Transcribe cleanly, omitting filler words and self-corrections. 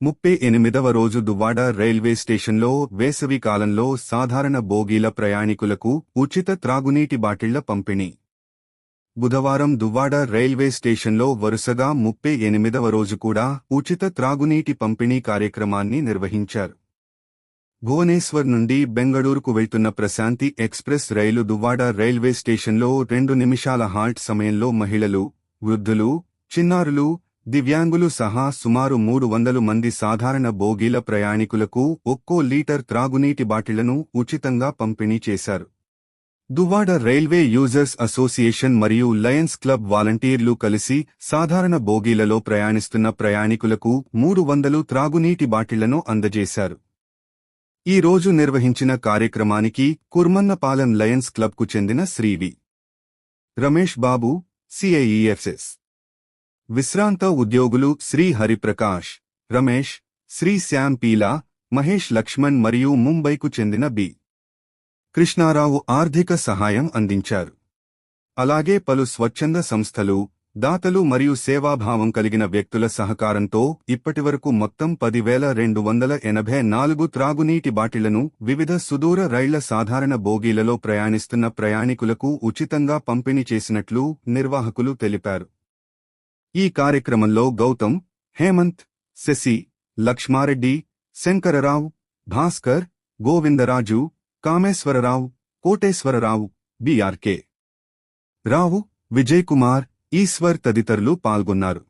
38వ రోజు దువ్వాడ రైల్వే స్టేషన్లో వేసవి కాలంలో సాధారణ బోగీల ప్రయాణికులకు ఉచిత త్రాగునీటి బాటిళ్ల పంపిణీ. బుధవారం దువ్వాడ రైల్వే స్టేషన్లో వరుసగా 38వ రోజు కూడా ఉచిత త్రాగునీటి పంపిణీ కార్యక్రమాన్ని నిర్వహించారు. భువనేశ్వర్ నుండి బెంగళూరుకు వెళ్తున్న ప్రశాంతి ఎక్స్ప్రెస్ రైలు దువ్వాడ రైల్వే స్టేషన్లో 2 నిమిషాల హాల్ట్ సమయంలో మహిళలు, వృద్ధులు, చిన్నారులు, దివ్యాంగులు సహా సుమారు 300 మంది సాధారణ బోగీల ప్రయాణికులకు ఒక్కో లీటర్ త్రాగునీటి బాటిళ్లను ఉచితంగా పంపిణీ చేశారు. దువ్వాడ రైల్వే యూజర్స్ అసోసియేషన్ మరియు లయన్స్ క్లబ్ వాలంటీర్లు కలిసి సాధారణ బోగీలలో ప్రయాణిస్తున్న ప్రయాణికులకు 300 త్రాగునీటి బాటిళ్లను అందజేశారు. ఈ రోజు నిర్వహించిన కార్యక్రమానికి కుర్మన్నపాలెం లయన్స్ క్లబ్కు చెందిన శ్రీ వి. రమేష్ బాబు, సిఐఈఎఫ్ఎస్ విశ్రాంత ఉద్యోగులు శ్రీ హరిప్రకాష్, రమేష్, శ్రీ శ్యామ్ పీలా, మహేష్ లక్ష్మణ్ మరియు ముంబైకు చెందిన బి. కృష్ణారావు ఆర్థిక సహాయం అందించారు. అలాగే పలు స్వచ్ఛంద సంస్థలు, దాతలు మరియు సేవాభావం కలిగిన వ్యక్తుల సహకారంతో ఇప్పటివరకు మొత్తం 10,284 త్రాగునీటి బాటిళ్లను వివిధ సుదూర రైళ్ల సాధారణ బోగీలలో ప్రయాణిస్తున్న ప్రయాణికులకు ఉచితంగా పంపిణీ చేసినట్లు నిర్వాహకులు తెలిపారు. ఈ కార్యక్రమంలో గౌతమ్, హేమంత్, శశి, లక్ష్మారెడ్డి, శంకరరావు, భాస్కర్, గోవిందరాజు, కామేశ్వరరావు, కోటేశ్వరరావు, బిఆర్కే రావు, విజయ్ కుమార్, ఈశ్వర్ తదితరులు పాల్గొన్నారు.